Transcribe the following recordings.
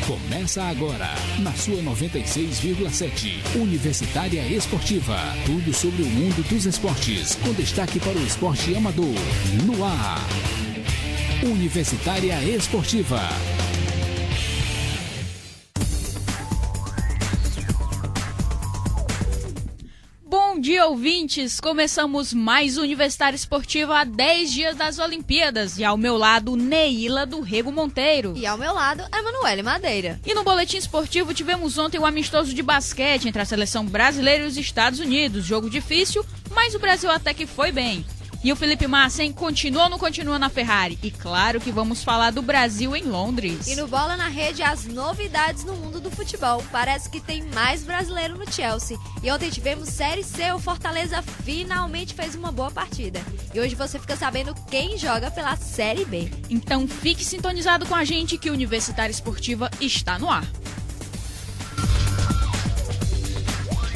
Começa agora, na sua 96,7. Universitária Esportiva. Tudo sobre o mundo dos esportes, com destaque para o esporte amador. No ar. Universitária Esportiva. Bom dia, ouvintes! Começamos mais Universitária Esportiva há 10 dias das Olimpíadas. E ao meu lado, Neila do Rego Monteiro. E ao meu lado, Emanuele Madeira. E no Boletim Esportivo tivemos ontem um amistoso de basquete entre a seleção brasileira e os Estados Unidos. Jogo difícil, mas o Brasil até que foi bem. E o Felipe Massa, hein? Continua ou não continua na Ferrari? E claro que vamos falar do Brasil em Londres. E no Bola na Rede, as novidades no mundo do futebol. Parece que tem mais brasileiro no Chelsea. E ontem tivemos Série C, o Fortaleza finalmente fez uma boa partida. E hoje você fica sabendo quem joga pela Série B. Então fique sintonizado com a gente que Universitária Esportiva está no ar.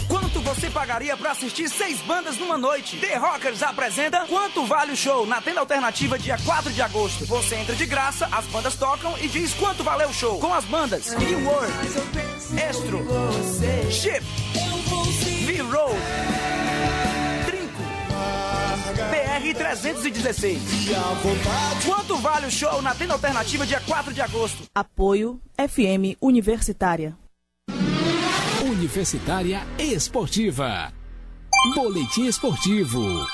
Quanto você pagaria para assistir 6 bandas numa noite? The Rockers apresenta Quanto Vale o Show na Tenda Alternativa dia 4 de agosto. Você entra de graça, as bandas tocam e diz quanto valeu o show. Com as bandas New World, Estro, Chip, V-Road, Trinco, PR-316. Quanto vale o show na Tenda Alternativa dia 4 de agosto? Apoio FM Universitária. Universitária Esportiva. Boletim Esportivo.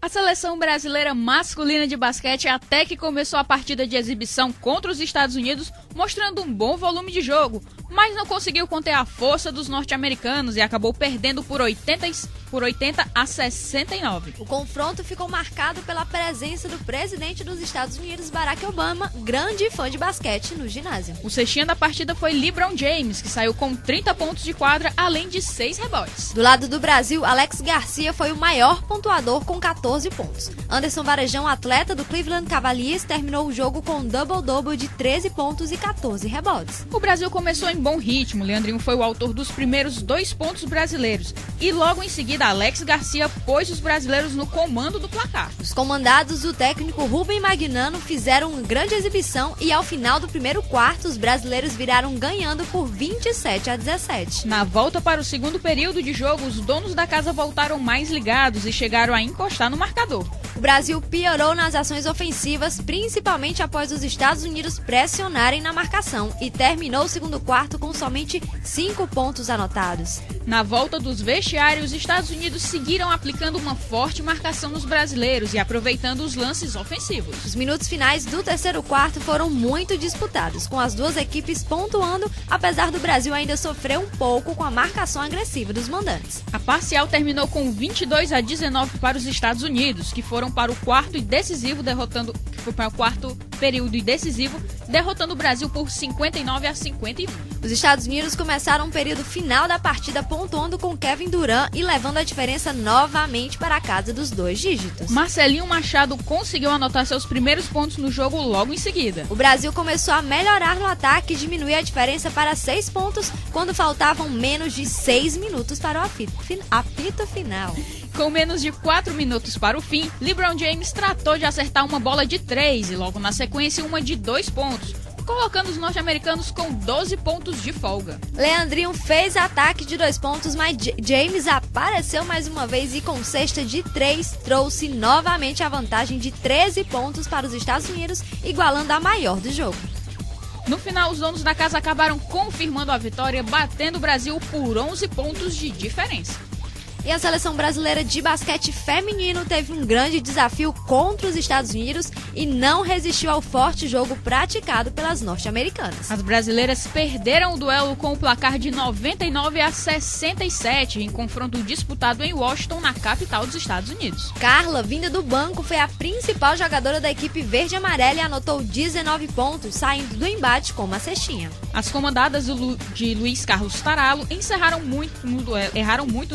A seleção brasileira masculina de basquete até que começou a partida de exibição contra os Estados Unidos, mostrando um bom volume de jogo, mas não conseguiu conter a força dos norte-americanos e acabou perdendo por 80 a 69. O confronto ficou marcado pela presença do presidente dos Estados Unidos, Barack Obama, grande fã de basquete no ginásio. O cestinha da partida foi LeBron James, que saiu com 30 pontos de quadra, além de 6 rebotes. Do lado do Brasil, Alex Garcia foi o maior pontuador com 14 pontos. Anderson Varejão, atleta do Cleveland Cavaliers, terminou o jogo com um double-double de 13 pontos e 14 rebotes. O Brasil começou em bom ritmo. Leandrinho foi o autor dos primeiros 2 pontos brasileiros. E logo em seguida, Alex Garcia pôs os brasileiros no comando do placar. Os comandados do técnico Rubem Magnano fizeram uma grande exibição e ao final do primeiro quarto, os brasileiros viraram ganhando por 27 a 17. Na volta para o segundo período de jogo, os donos da casa voltaram mais ligados e chegaram a encostar no marcador. O Brasil piorou nas ações ofensivas, principalmente após os Estados Unidos pressionarem na marcação e terminou o segundo quarto com somente 5 pontos anotados. Na volta dos vestiários, os Estados Unidos seguiram aplicando uma forte marcação nos brasileiros e aproveitando os lances ofensivos. Os minutos finais do terceiro quarto foram muito disputados, com as duas equipes pontuando, apesar do Brasil ainda sofrer um pouco com a marcação agressiva dos mandantes. A parcial terminou com 22 a 19 para os Estados Unidos, que foram para o quarto período e decisivo, derrotando o Brasil por 59 a 51. Os Estados Unidos começaram o período final da partida pontuando com Kevin Durant e levando a diferença novamente para a casa dos 2 dígitos. Marcelinho Machado conseguiu anotar seus primeiros pontos no jogo logo em seguida. O Brasil começou a melhorar no ataque e diminuir a diferença para 6 pontos quando faltavam menos de 6 minutos para o apito final. Com menos de 4 minutos para o fim, LeBron James tratou de acertar uma bola de 3 e logo na sequência uma de 2 pontos, colocando os norte-americanos com 12 pontos de folga. Leandrinho fez ataque de 2 pontos, mas James apareceu mais uma vez e com cesta de 3 trouxe novamente a vantagem de 13 pontos para os Estados Unidos, igualando a maior do jogo. No final, os donos da casa acabaram confirmando a vitória, batendo o Brasil por 11 pontos de diferença. E a seleção brasileira de basquete feminino teve um grande desafio contra os Estados Unidos e não resistiu ao forte jogo praticado pelas norte-americanas. As brasileiras perderam o duelo com o placar de 99 a 67 em confronto disputado em Washington, na capital dos Estados Unidos. Carla, vinda do banco, foi a principal jogadora da equipe verde e amarela e anotou 19 pontos, saindo do embate com uma cestinha. As comandadas de Luiz Carlos Taralo erraram muito no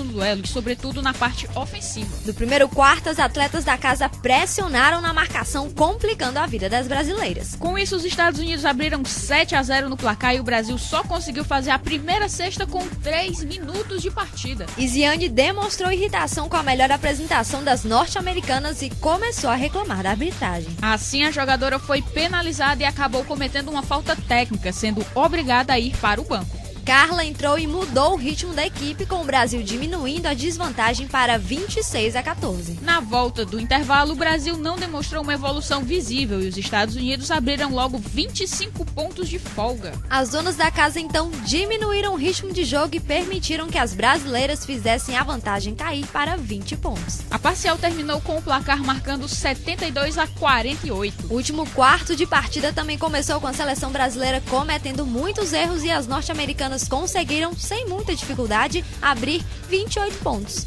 duelo, sobretudo na parte ofensiva. No primeiro quarto, as atletas da casa pressionaram na marcação, complicando a vida das brasileiras. Com isso, os Estados Unidos abriram 7-0 no placar e o Brasil só conseguiu fazer a primeira cesta com 3 minutos de partida. Isiane demonstrou irritação com a melhor apresentação das norte-americanas e começou a reclamar da arbitragem. Assim, a jogadora foi penalizada e acabou cometendo uma falta técnica, sendo obrigada a ir para o banco. Carla entrou e mudou o ritmo da equipe, com o Brasil diminuindo a desvantagem para 26-14. Na volta do intervalo, o Brasil não demonstrou uma evolução visível e os Estados Unidos abriram logo 25 pontos de folga. As donas da casa então diminuíram o ritmo de jogo e permitiram que as brasileiras fizessem a vantagem cair para 20 pontos. A parcial terminou com o placar marcando 72-48. O último quarto de partida também começou com a seleção brasileira cometendo muitos erros e as norte-americanas conseguiram, sem muita dificuldade, abrir 28 pontos.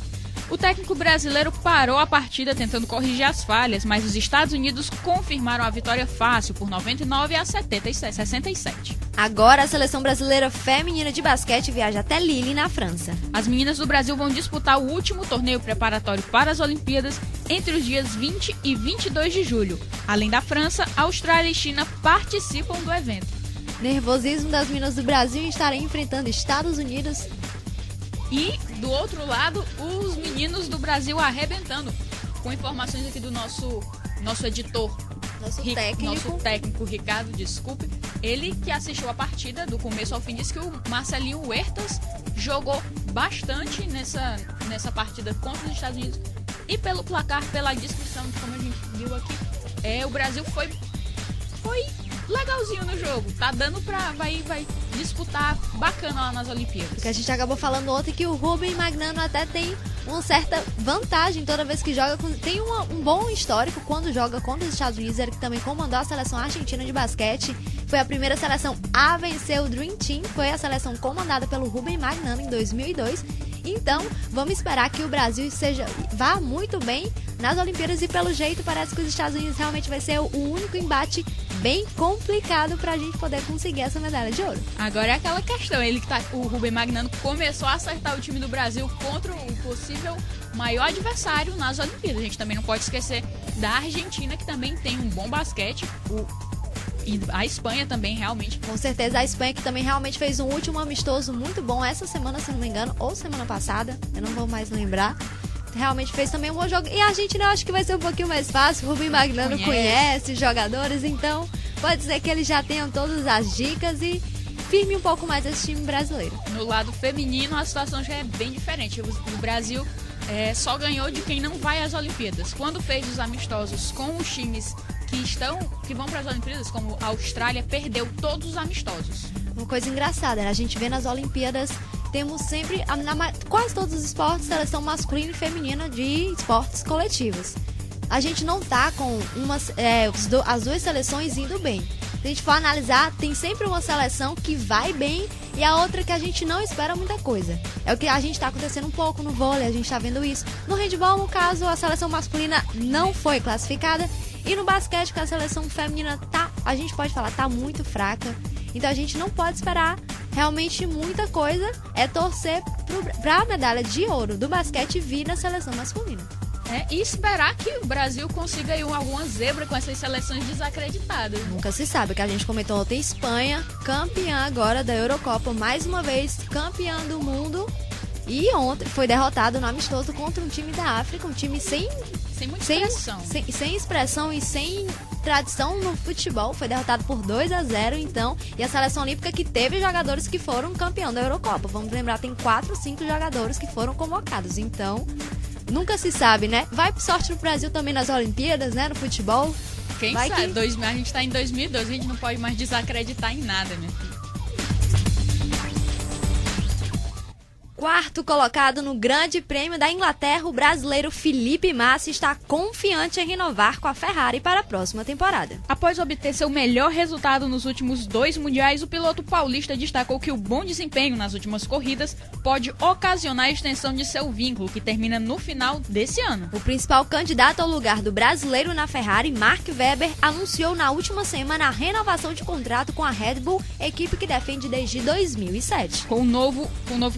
O técnico brasileiro parou a partida tentando corrigir as falhas, mas os Estados Unidos confirmaram a vitória fácil por 99-67. Agora a seleção brasileira feminina de basquete viaja até Lille, na França. As meninas do Brasil vão disputar o último torneio preparatório para as Olimpíadas entre os dias 20 e 22 de julho. Além da França, Austrália e China participam do evento. Nervosismo das meninas do Brasil em estarem enfrentando Estados Unidos. E, do outro lado, os meninos do Brasil arrebentando. Com informações aqui do nosso editor. Nosso técnico, Ricardo, desculpe. Ele que assistiu a partida do começo ao fim, disse que o Marcelinho Huertas jogou bastante nessa partida contra os Estados Unidos. E pelo placar, pela descrição, como a gente viu aqui, o Brasil foi legalzinho no jogo. Tá dando vai disputar bacana lá nas Olimpíadas. Porque a gente acabou falando ontem que o Rubem Magnano até tem uma certa vantagem toda vez que joga. Tem um bom histórico quando joga contra os Estados Unidos. Ele que também comandou a seleção argentina de basquete. Foi a primeira seleção a vencer o Dream Team. Foi a seleção comandada pelo Rubem Magnano em 2002. Então, vamos esperar que o Brasil vá muito bem nas Olimpíadas e, pelo jeito, parece que os Estados Unidos realmente vai ser o único embate bem complicado pra gente poder conseguir essa medalha de ouro. Agora é aquela questão, o Rubem Magnano começou a acertar o time do Brasil contra o possível maior adversário nas Olimpíadas. A gente também não pode esquecer da Argentina, que também tem um bom basquete, e a Espanha também, realmente. Com certeza, a Espanha que também realmente fez um último amistoso muito bom essa semana, se não me engano, ou semana passada, eu não vou mais lembrar. Realmente fez também um bom jogo. E a Argentina eu acho que vai ser um pouquinho mais fácil. O Rubem Magnano conhece jogadores, então pode ser que eles já tenham todas as dicas e firme um pouco mais esse time brasileiro. No lado feminino, a situação já é bem diferente. O Brasil só ganhou de quem não vai às Olimpíadas. Quando fez os amistosos com os times que vão para as Olimpíadas, como a Austrália, perdeu todos os amistosos. Uma coisa engraçada, né? A gente vê nas Olimpíadas, temos sempre, quase todos os esportes, seleção masculina e feminina de esportes coletivos. A gente não tá com as duas seleções indo bem. Se a gente for analisar, tem sempre uma seleção que vai bem e a outra que a gente não espera muita coisa. É o que a gente tá acontecendo um pouco no vôlei, a gente tá vendo isso. No handebol, no caso, a seleção masculina não foi classificada. E no basquete, que a seleção feminina a gente pode falar, tá muito fraca. Então a gente não pode esperar realmente muita coisa. É torcer pra medalha de ouro do basquete vir na seleção masculina. E esperar que o Brasil consiga aí alguma zebra com essas seleções desacreditadas. Nunca se sabe, que a gente comentou ontem, Espanha, campeã agora da Eurocopa, mais uma vez campeã do mundo. E ontem foi derrotado no amistoso contra um time da África, um time sem expressão e sem tradição no futebol. Foi derrotado por 2-0, então. E a seleção olímpica que teve jogadores que foram campeão da Eurocopa. Vamos lembrar, tem 4 ou 5 jogadores que foram convocados. Então, nunca se sabe, né? Vai sorte no Brasil também nas Olimpíadas, né? No futebol. Quem sabe? A gente tá em 2012, a gente não pode mais desacreditar em nada, né? Quarto colocado no Grande Prêmio da Inglaterra, o brasileiro Felipe Massa está confiante em renovar com a Ferrari para a próxima temporada. Após obter seu melhor resultado nos últimos 2 mundiais, o piloto paulista destacou que o bom desempenho nas últimas corridas pode ocasionar a extensão de seu vínculo, que termina no final desse ano. O principal candidato ao lugar do brasileiro na Ferrari, Mark Webber, anunciou na última semana a renovação de contrato com a Red Bull, equipe que defende desde 2007. Com o novo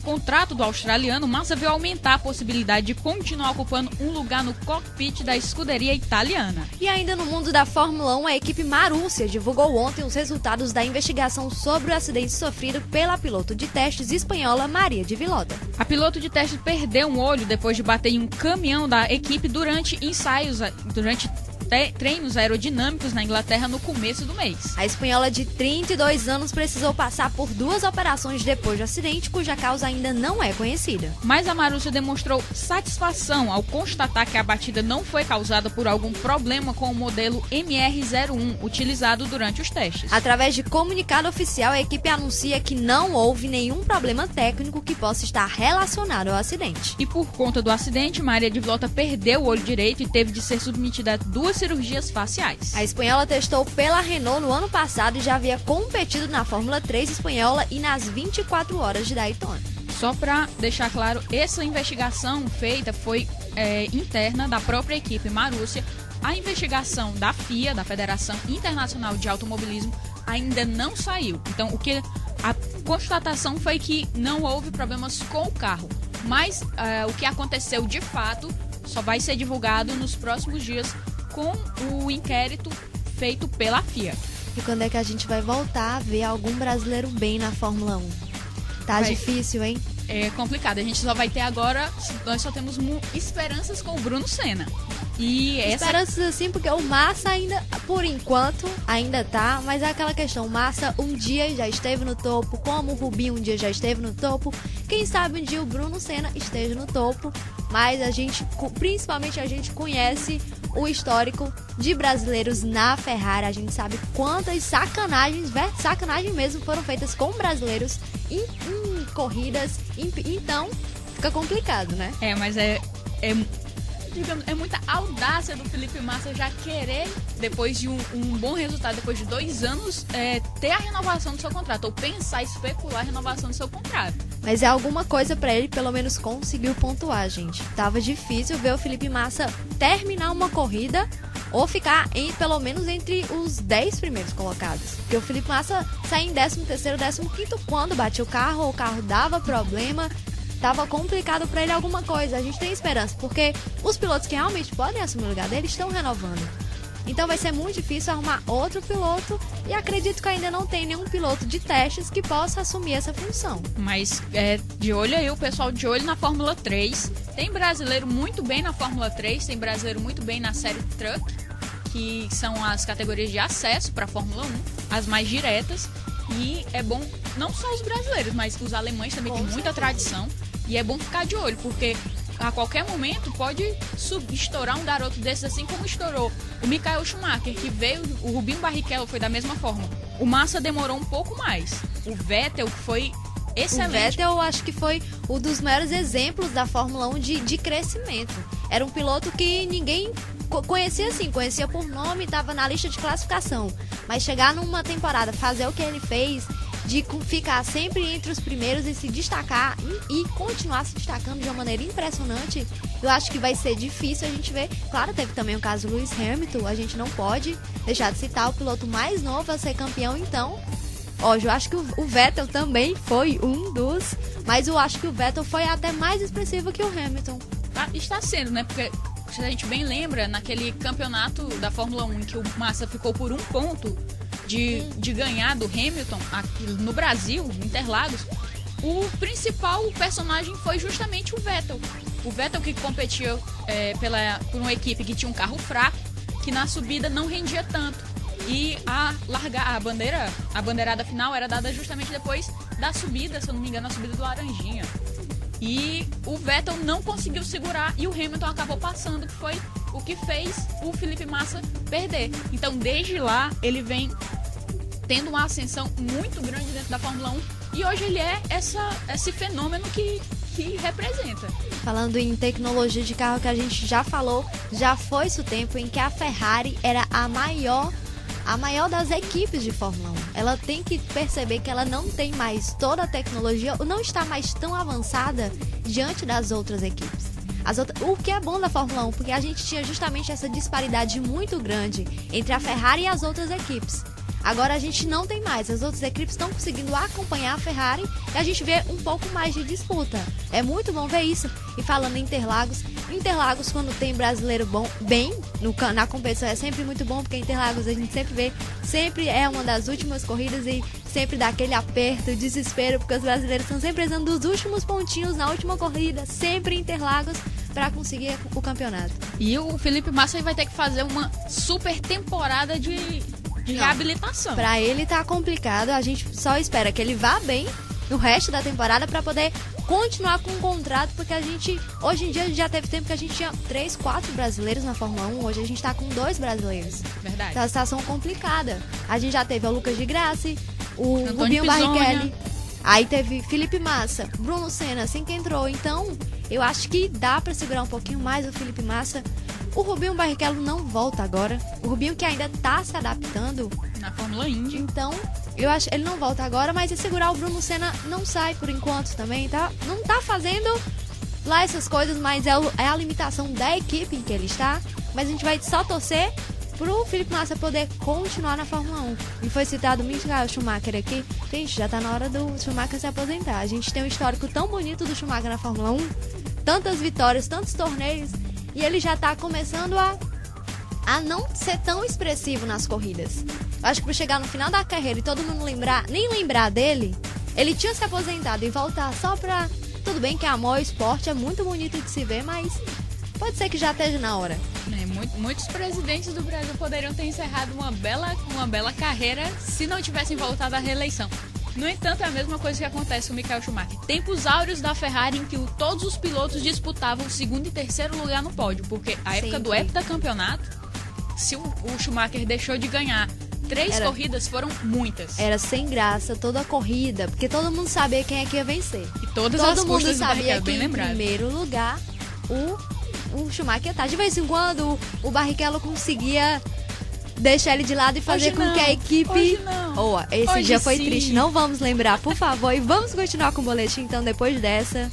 contrato fato do australiano, Massa viu aumentar a possibilidade de continuar ocupando um lugar no cockpit da escuderia italiana. E ainda no mundo da Fórmula 1, a equipe Marussia divulgou ontem os resultados da investigação sobre o acidente sofrido pela piloto de testes espanhola Maria de Villota. A piloto de testes perdeu um olho depois de bater em um caminhão da equipe durante treinos aerodinâmicos na Inglaterra no começo do mês. A espanhola de 32 anos precisou passar por 2 operações depois do acidente, cuja causa ainda não é conhecida. Mas a Marussia demonstrou satisfação ao constatar que a batida não foi causada por algum problema com o modelo MR01 utilizado durante os testes. Através de comunicado oficial, a equipe anuncia que não houve nenhum problema técnico que possa estar relacionado ao acidente. E por conta do acidente, Maria de Villota perdeu o olho direito e teve de ser submetida a 2 cirurgias faciais. A espanhola testou pela Renault no ano passado e já havia competido na Fórmula 3 espanhola e nas 24 horas de Daytona. Só para deixar claro, essa investigação feita foi interna da própria equipe Marussia. A investigação da FIA, da Federação Internacional de Automobilismo, ainda não saiu. Então, a constatação foi que não houve problemas com o carro. Mas o que aconteceu de fato só vai ser divulgado nos próximos dias com o inquérito feito pela FIA. E quando é que a gente vai voltar a ver algum brasileiro bem na Fórmula 1? Tá difícil, hein? É complicado. A gente só vai ter agora, nós só temos esperanças com o Bruno Senna. Esperanças assim, porque o Massa ainda, por enquanto, ainda tá, mas é aquela questão, o Massa um dia já esteve no topo, como o Rubinho um dia já esteve no topo, quem sabe um dia o Bruno Senna esteja no topo, mas principalmente a gente conhece o histórico de brasileiros na Ferrari, a gente sabe quantas sacanagens mesmo foram feitas com brasileiros em corridas, então fica complicado, né? Mas digamos, é muita audácia do Felipe Massa já querer, depois de um bom resultado, depois de 2 anos, ter a renovação do seu contrato, ou pensar, especular a renovação do seu contrato. Mas é alguma coisa pra ele, pelo menos conseguiu pontuar, gente. Tava difícil ver o Felipe Massa terminar uma corrida ou ficar pelo menos entre os 10 primeiros colocados. Porque o Felipe Massa sai em 13º, 15º quando batia o carro dava problema. Tava complicado pra ele alguma coisa. A gente tem esperança, porque os pilotos que realmente podem assumir o lugar dele estão renovando. Então vai ser muito difícil arrumar outro piloto e acredito que ainda não tem nenhum piloto de testes que possa assumir essa função. Mas de olho aí, o pessoal de olho na Fórmula 3. Tem brasileiro muito bem na Fórmula 3, tem brasileiro muito bem na série Truck, que são as categorias de acesso para a Fórmula 1, as mais diretas. E é bom, não só os brasileiros, mas os alemães também têm muita tradição. E é bom ficar de olho, porque a qualquer momento pode estourar um garoto desses, assim como estourou o Michael Schumacher, que veio, o Rubinho Barrichello foi da mesma forma. O Massa demorou um pouco mais. O Vettel foi excelente. O Vettel, eu acho que foi um dos maiores exemplos da Fórmula 1 de crescimento. Era um piloto que ninguém conhecia por nome, estava na lista de classificação. Mas chegar numa temporada, fazer o que ele fez, de ficar sempre entre os primeiros e se destacar e continuar se destacando de uma maneira impressionante, eu acho que vai ser difícil a gente ver. Claro, teve também o caso do Lewis Hamilton, a gente não pode deixar de citar o piloto mais novo a ser campeão, então, eu acho que o Vettel também foi um dos, mas eu acho que o Vettel foi até mais expressivo que o Hamilton. Está sendo, né? Porque se a gente bem lembra, naquele campeonato da Fórmula 1 em que o Massa ficou por 1 ponto de ganhar do Hamilton aqui no Brasil, em Interlagos, o principal personagem foi justamente o Vettel. O Vettel que competia por uma equipe que tinha um carro fraco, que na subida não rendia tanto. E a bandeirada final era dada justamente depois da subida, se eu não me engano, a subida do Laranjinha. E o Vettel não conseguiu segurar e o Hamilton acabou passando, que foi o que fez o Felipe Massa perder. Então, desde lá, ele vem tendo uma ascensão muito grande dentro da Fórmula 1 e hoje ele é esse fenômeno que representa. Falando em tecnologia de carro que a gente já falou, já foi-se o tempo em que a Ferrari era a maior das equipes de Fórmula 1. Ela tem que perceber que ela não tem mais toda a tecnologia, ou não está mais tão avançada diante das outras equipes. O que é bom da Fórmula 1, porque a gente tinha justamente essa disparidade muito grande entre a Ferrari e as outras equipes. Agora a gente não tem mais. As outras equipes estão conseguindo acompanhar a Ferrari e a gente vê um pouco mais de disputa. É muito bom ver isso. E falando em Interlagos, quando tem brasileiro bom, bem na competição, é sempre muito bom, porque Interlagos a gente sempre vê, sempre é uma das últimas corridas e sempre dá aquele aperto, desespero, porque os brasileiros estão sempre precisando dos últimos pontinhos na última corrida, sempre Interlagos, para conseguir o campeonato. E o Felipe Massa vai ter que fazer uma super temporada de reabilitação. Para ele tá complicado, a gente só espera que ele vá bem no resto da temporada para poder continuar com o contrato, porque a gente, hoje em dia, já teve tempo que a gente tinha 3, 4 brasileiros na Fórmula 1, hoje a gente tá com 2 brasileiros. Verdade. Então a situação complicada. A gente já teve o Lucas de Grassi, o Antônio Rubinho Pizzonia. Barrichelli, aí teve Felipe Massa, Bruno Senna, assim que entrou. Então, eu acho que dá para segurar um pouquinho mais o Felipe Massa. O Rubinho Barrichello não volta agora. O Rubinho que ainda tá se adaptando. Na Fórmula Indy. Então, eu acho que ele não volta agora, mas se segurar o Bruno Senna não sai por enquanto também, tá? Não tá fazendo lá essas coisas, mas é a limitação da equipe em que ele está. Mas a gente vai só torcer pro Felipe Massa poder continuar na Fórmula 1. E foi citado o Michael Schumacher aqui. Gente, já tá na hora do Schumacher se aposentar. A gente tem um histórico tão bonito do Schumacher na Fórmula 1, tantas vitórias, tantos torneios, e ele já tá começando a não ser tão expressivo nas corridas. Acho que por chegar no final da carreira e todo mundo nem lembrar dele, ele tinha se aposentado e voltar só pra... Tudo bem que amor ao esporte é muito bonito de se ver, mas pode ser que já esteja na hora. Muitos presidentes do Brasil poderiam ter encerrado uma bela carreira se não tivessem voltado à reeleição. No entanto, é a mesma coisa que acontece com o Michael Schumacher. Tempos áureos da Ferrari em que todos os pilotos disputavam o segundo e terceiro lugar no pódio, porque a época do heptacampeonato, se o Schumacher deixou de ganhar 3 corridas, foram muitas. Era sem graça toda a corrida, porque todo mundo sabia quem é que ia vencer. E todo mundo sabia que em primeiro lugar o Schumacher tá. De vez em quando o Barrichello conseguia deixar ele de lado e fazer com que a equipe... Hoje não. Esse dia foi sim. triste, não vamos lembrar, por favor. E vamos continuar com o boletim, então, depois dessa.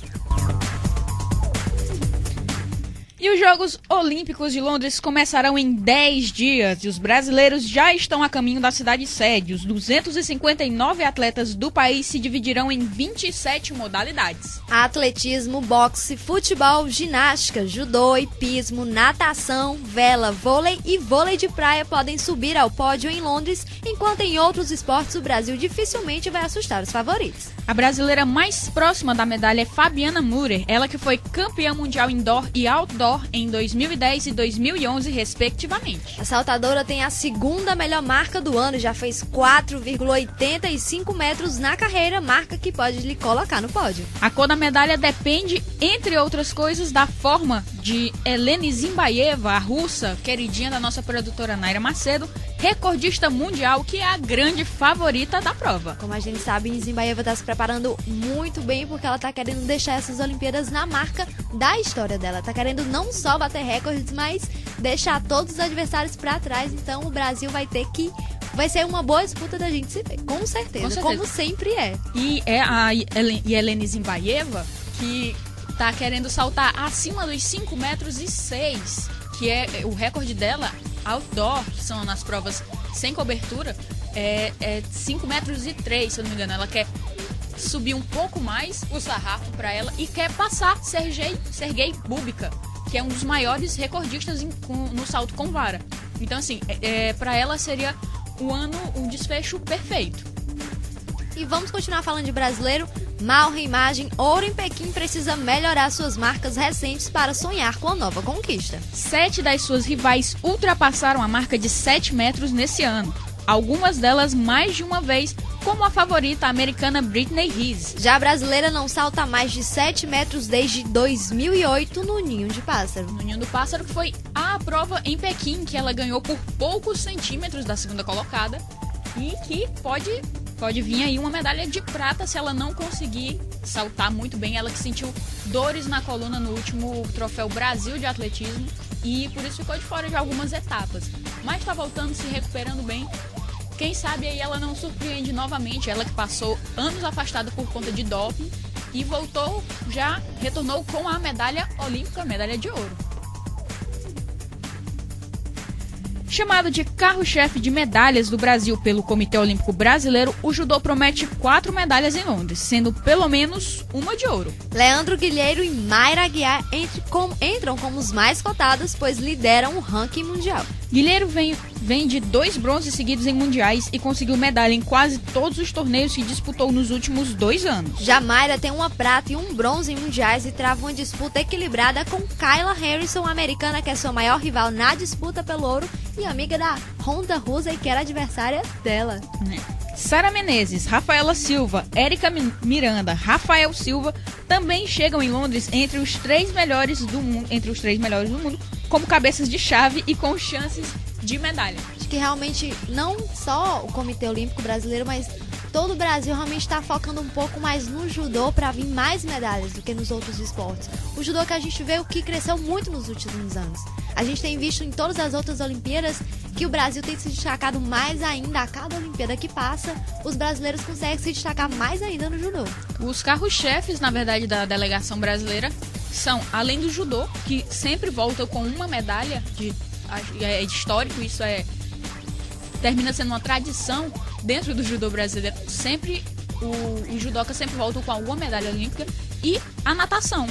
E os Jogos Olímpicos de Londres começarão em 10 dias e os brasileiros já estão a caminho da cidade sede. Os 259 atletas do país se dividirão em 27 modalidades. Atletismo, boxe, futebol, ginástica, judô, hipismo, natação, vela, vôlei e vôlei de praia podem subir ao pódio em Londres, enquanto em outros esportes o Brasil dificilmente vai assustar os favoritos. A brasileira mais próxima da medalha é Fabiana Müller, ela que foi campeã mundial indoor e outdoor em 2010 e 2011, respectivamente. A saltadora tem a segunda melhor marca do ano e já fez 4,85 metros na carreira, marca que pode lhe colocar no pódio. A cor da medalha depende, entre outras coisas, da forma de Eleni Zimbayeva, a russa, queridinha da nossa produtora Naira Macedo, recordista mundial, que é a grande favorita da prova. Como a gente sabe, Zimbayeva está se preparando muito bem, porque ela está querendo deixar essas Olimpíadas na marca da história dela. Está querendo não só bater recordes, mas deixar todos os adversários para trás. Então o Brasil vai ser uma boa disputa da gente se ver, com certeza, como sempre é. E é a Eleni Zimbayeva que tá querendo saltar acima dos 5 metros e 6, que é o recorde dela outdoor, que são nas provas sem cobertura, é 5 metros e 3, se eu não me engano. Ela quer subir um pouco mais o sarrafo para ela e quer passar Sergei Bubka, que é um dos maiores recordistas no salto com vara. Então, assim, para ela seria um desfecho perfeito. E vamos continuar falando de brasileiro. Malha Imagem, ouro em Pequim, precisa melhorar suas marcas recentes para sonhar com a nova conquista. 7 das suas rivais ultrapassaram a marca de 7 metros nesse ano. Algumas delas mais de uma vez, como a favorita americana Britney Reese. Já a brasileira não salta mais de 7 metros desde 2008 no Ninho de Pássaro. No Ninho do Pássaro, que foi a prova em Pequim, que ela ganhou por poucos centímetros da segunda colocada e que pode vir aí uma medalha de prata se ela não conseguir saltar muito bem. Ela que sentiu dores na coluna no último Troféu Brasil de Atletismo e por isso ficou de fora de algumas etapas. Mas está voltando, se recuperando bem. Quem sabe aí ela não surpreende novamente, ela que passou anos afastada por conta de doping e retornou com a medalha olímpica, a medalha de ouro. Chamado de carro-chefe de medalhas do Brasil pelo Comitê Olímpico Brasileiro, o judô promete 4 medalhas em Londres, sendo pelo menos uma de ouro. Leandro Guilheiro e Mayra Aguiar entram como os mais cotados, pois lideram o ranking mundial. Guilheiro vem de 2 bronzes seguidos em mundiais e conseguiu medalha em quase todos os torneios que disputou nos últimos 2 anos. Já Mayra tem uma prata e um bronze em mundiais e trava uma disputa equilibrada com Kayla Harrison, americana, que é sua maior rival na disputa pelo ouro e amiga da Ronda Rousey, que era adversária dela. Sara Menezes, Rafaela Silva, Érica Miranda, Rafael Silva também chegam em Londres entre os 3 melhores do mundo, como cabeças de chave e com chances de medalha. Acho que realmente não só o Comitê Olímpico Brasileiro, mas todo o Brasil realmente está focando um pouco mais no judô para vir mais medalhas do que nos outros esportes. O judô que a gente vê o que cresceu muito nos últimos anos. A gente tem visto em todas as outras Olimpíadas que o Brasil tem se destacado mais ainda. A cada Olimpíada que passa, os brasileiros conseguem se destacar mais ainda no judô. Os carros-chefes, na verdade, da delegação brasileira são, além do judô, que sempre volta com uma medalha, é histórico, isso termina sendo uma tradição dentro do judô brasileiro. Sempre o judoca sempre volta com alguma medalha olímpica, e a natação.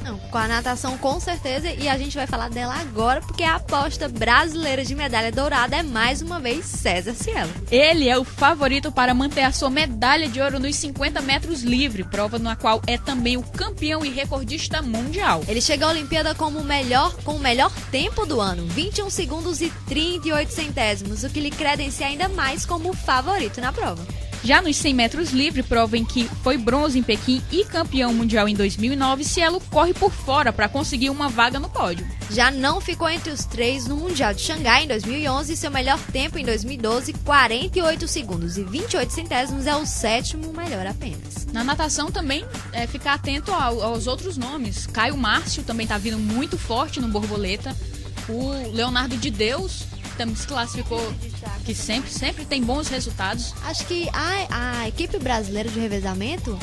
Não, com a natação com certeza, e a gente vai falar dela agora, porque a aposta brasileira de medalha dourada é mais uma vez César Cielo. Ele é o favorito para manter a sua medalha de ouro nos 50 metros livre, prova na qual é também o campeão e recordista mundial. Ele chega à Olimpíada com o melhor tempo do ano, 21 segundos e 38 centésimos, o que lhe credencia ainda mais como o favorito na prova. Já nos 100 metros livre, prova em que foi bronze em Pequim e campeão mundial em 2009, Cielo corre por fora para conseguir uma vaga no pódio. Já não ficou entre os 3 no Mundial de Xangai em 2011 e seu melhor tempo em 2012, 48 segundos e 28 centésimos, é o 7º melhor apenas. Na natação também, ficar atento aos outros nomes. Caio Márcio também está vindo muito forte no borboleta. O Leonardo de Deus também se classificou, que sempre tem bons resultados. Acho que a equipe brasileira de revezamento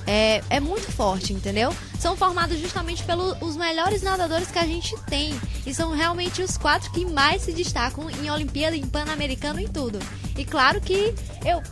é muito forte, entendeu? São formados justamente pelos melhores nadadores que a gente tem. E são realmente os 4 que mais se destacam em Olimpíada, em Pan-Americano, em tudo. E claro que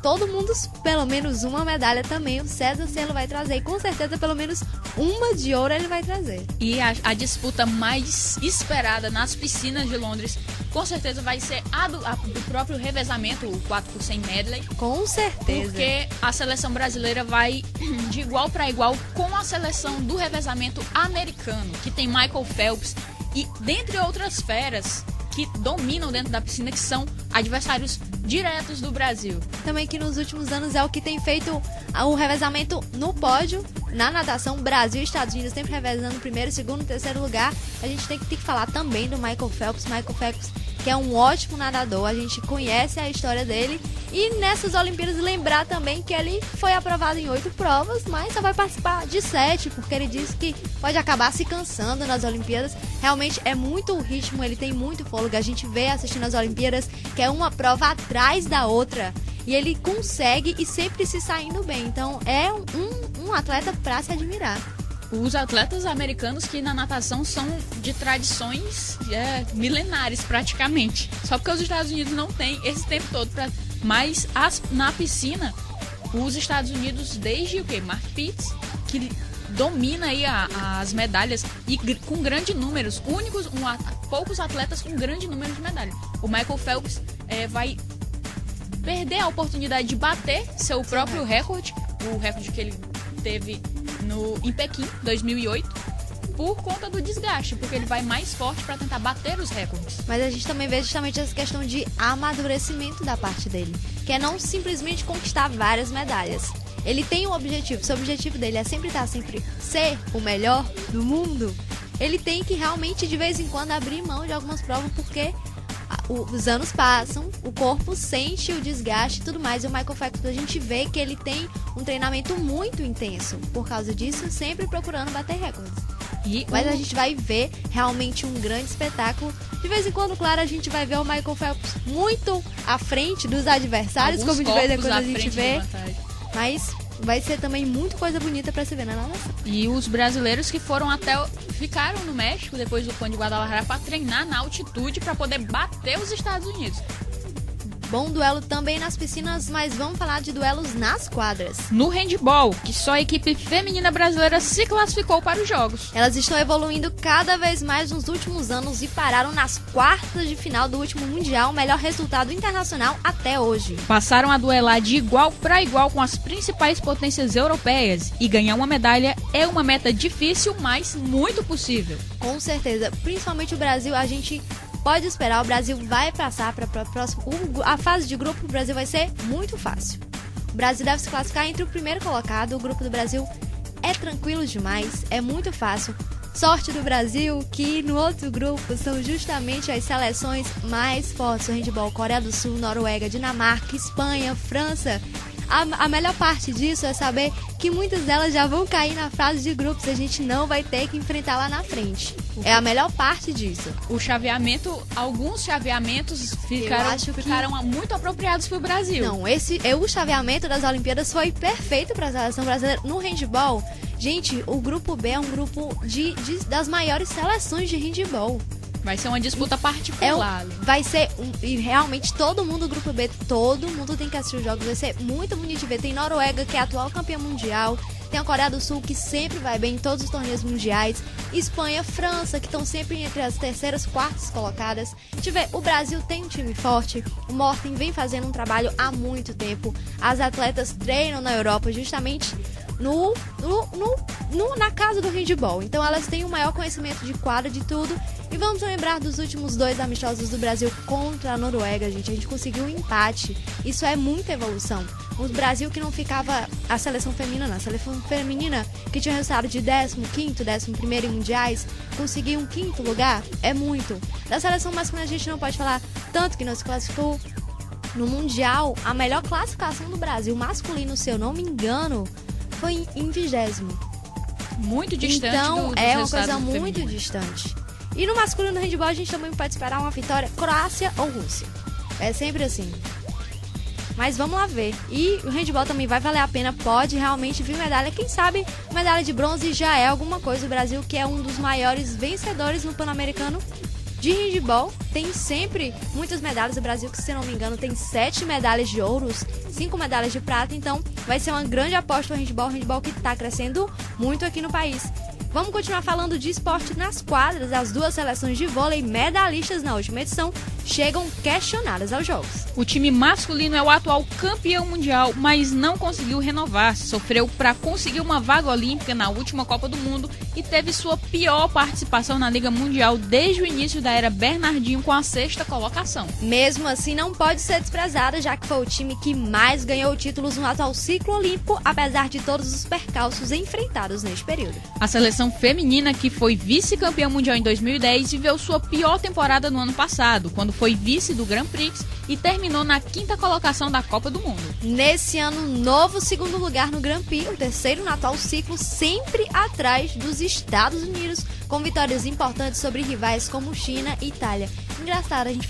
todo mundo, pelo menos uma medalha também, o César Cielo vai trazer. E com certeza, pelo menos uma de ouro ele vai trazer. E a disputa mais esperada nas piscinas de Londres, com certeza vai ser a do próprio revezamento, o 4x100 medley. Com certeza. Porque a seleção brasileira vai de igual para igual com a seleção do revezamento americano, que tem Michael Phelps e dentre outras feras que dominam dentro da piscina, que são adversários diretos do Brasil. Também que nos últimos anos é o que tem feito o revezamento no pódio. Na natação, Brasil e Estados Unidos sempre revezando primeiro, segundo, terceiro lugar. A gente tem que falar também do Michael Phelps, que é um ótimo nadador, a gente conhece a história dele. E nessas Olimpíadas lembrar também que ele foi aprovado em 8 provas, mas só vai participar de 7, porque ele disse que pode acabar se cansando nas Olimpíadas. Realmente é muito ritmo, ele tem muito fôlego, a gente vê assistindo as Olimpíadas que é uma prova atrás da outra. E ele consegue e sempre se saindo bem, então é um atleta pra se admirar. Os atletas americanos que na natação são de tradições milenares praticamente. Só porque os Estados Unidos não têm esse tempo todo. Mas na piscina, os Estados Unidos, desde Mark Pitts, que domina aí as medalhas e com grandes números, poucos atletas com grande número de medalhas. O Michael Phelps vai perder a oportunidade de bater seu próprio recorde, o recorde que ele teve em Pequim, 2008, por conta do desgaste, porque ele vai mais forte para tentar bater os recordes. Mas a gente também vê justamente essa questão de amadurecimento da parte dele, que é não simplesmente conquistar várias medalhas. Ele tem um objetivo, seu objetivo dele é sempre ser o melhor do mundo. Ele tem que realmente, de vez em quando, abrir mão de algumas provas, porque os anos passam, o corpo sente o desgaste e tudo mais. E o Michael Phelps, a gente vê que ele tem um treinamento muito intenso. Por causa disso, sempre procurando bater recordes. Mas a gente vai ver realmente um grande espetáculo. De vez em quando, claro, a gente vai ver o Michael Phelps muito à frente dos adversários, como de vez em quando a gente vê. Mas vai ser também muita coisa bonita pra se ver na natação. E os brasileiros que ficaram no México depois do Pan de Guadalajara para treinar na altitude para poder bater os Estados Unidos. Bom duelo também nas piscinas, mas vamos falar de duelos nas quadras. No handball, que só a equipe feminina brasileira se classificou para os jogos. Elas estão evoluindo cada vez mais nos últimos anos e pararam nas quartas de final do último Mundial, o melhor resultado internacional até hoje. Passaram a duelar de igual para igual com as principais potências europeias e ganhar uma medalha é uma meta difícil, mas muito possível. Com certeza, principalmente o Brasil, a gente pode esperar, o Brasil vai passar para a próxima. A fase de grupo do Brasil vai ser muito fácil. O Brasil deve se classificar entre o primeiro colocado. O grupo do Brasil é tranquilo demais, é muito fácil. Sorte do Brasil que no outro grupo são justamente as seleções mais fortes do handball: Coreia do Sul, Noruega, Dinamarca, Espanha, França. A melhor parte disso é saber que muitas delas já vão cair na fase de grupos e a gente não vai ter que enfrentar lá na frente. É a melhor parte disso. O chaveamento, alguns chaveamentos ficaram muito apropriados para o Brasil. Não, o chaveamento das Olimpíadas foi perfeito para a seleção brasileira no handball. Gente, o grupo B é um grupo das maiores seleções de handball. Vai ser uma disputa particular. Vai ser, e realmente todo mundo do grupo B, todo mundo tem que assistir os jogos, vai ser muito bonito de ver. Tem Noruega, que é a atual campeã mundial, tem a Coreia do Sul, que sempre vai bem em todos os torneios mundiais, Espanha, França, que estão sempre entre as terceiras, quartas colocadas. O Brasil tem um time forte, o Morten vem fazendo um trabalho há muito tempo, as atletas treinam na Europa justamente na casa do handball. Então elas têm o maior conhecimento de quadra, de tudo. E vamos lembrar dos últimos 2 amistosos do Brasil contra a Noruega, gente. A gente conseguiu um empate. Isso é muita evolução. O Brasil que não ficava a seleção feminina, a seleção feminina que tinha resultado de 15º, 11º em mundiais, conseguir um 5º lugar é muito. Da seleção masculina a gente não pode falar tanto, que não se classificou no Mundial. A melhor classificação do Brasil masculino, se eu não me engano, foi em 20º. Muito distante então, do é uma coisa muito distante. E no masculino do handball a gente também pode esperar uma vitória Croácia ou Rússia. É sempre assim. Mas vamos lá ver. E o handball também vai valer a pena, pode realmente vir medalha. Quem sabe medalha de bronze já é alguma coisa. O Brasil, que é um dos maiores vencedores no Pan-Americano de handball, tem sempre muitas medalhas. O Brasil, que se não me engano, tem 7 medalhas de ouro, 5 medalhas de prata. Então vai ser uma grande aposta o handball que está crescendo muito aqui no país. Vamos continuar falando de esporte nas quadras. As 2 seleções de vôlei medalhistas na última edição chegam questionadas aos jogos. O time masculino é o atual campeão mundial, mas não conseguiu renovar. Sofreu para conseguir uma vaga olímpica na última Copa do Mundo e teve sua pior participação na Liga Mundial desde o início da era Bernardinho, com a 6ª colocação. Mesmo assim, não pode ser desprezada, já que foi o time que mais ganhou títulos no atual ciclo olímpico, apesar de todos os percalços enfrentados neste período. A seleção feminina, que foi vice-campeã mundial em 2010, viveu sua pior temporada no ano passado, quando foi vice do Grand Prix e terminou na 5ª colocação da Copa do Mundo. Nesse ano, novo 2º lugar no Grand Prix, o 3º no atual ciclo, sempre atrás dos Estados Unidos, com vitórias importantes sobre rivais como China e Itália. Engraçado, a gente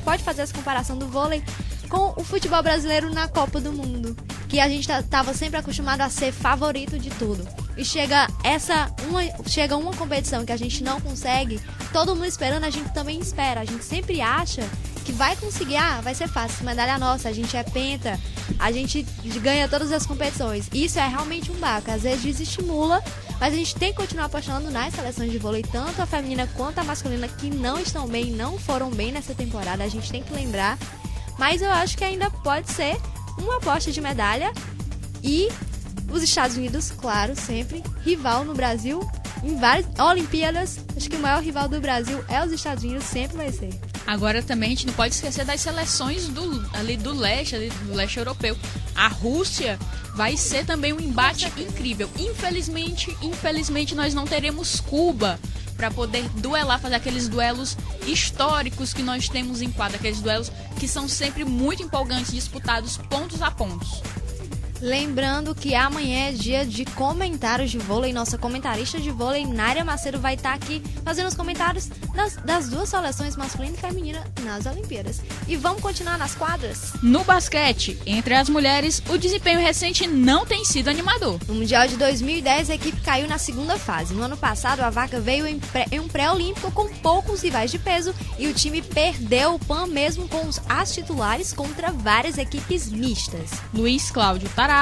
pode fazer essa comparação do vôlei com o futebol brasileiro na Copa do Mundo, que a gente estava sempre acostumado a ser favorito de tudo. E chega uma competição que a gente não consegue, todo mundo esperando, a gente também espera. A gente sempre acha que vai conseguir, vai ser fácil, medalha nossa, a gente é penta, a gente ganha todas as competições. Isso é realmente um baco, às vezes desestimula, mas a gente tem que continuar apostando nas seleções de vôlei, tanto a feminina quanto a masculina, que não estão bem, não foram bem nessa temporada, a gente tem que lembrar. Mas eu acho que ainda pode ser uma aposta de medalha. E os Estados Unidos, claro, sempre rival no Brasil em várias Olimpíadas. Acho que o maior rival do Brasil é os Estados Unidos, sempre vai ser. Agora também a gente não pode esquecer das seleções do leste europeu. A Rússia vai ser também um embate incrível. Infelizmente nós não teremos Cuba para poder duelar, fazer aqueles duelos históricos que nós temos em quadra, aqueles duelos que são sempre muito empolgantes, disputados pontos a pontos. Lembrando que amanhã é dia de comentários de vôlei. Nossa comentarista de vôlei, Nária Macedo, vai estar aqui fazendo os comentários das duas seleções masculina e feminina nas Olimpíadas. E vamos continuar nas quadras? No basquete, entre as mulheres, o desempenho recente não tem sido animador. No Mundial de 2010, a equipe caiu na segunda fase. No ano passado, a vaca veio em um pré-olímpico com poucos rivais de peso e o time perdeu o PAN mesmo com as titulares contra várias equipes mistas. Luiz Cláudio Taralo,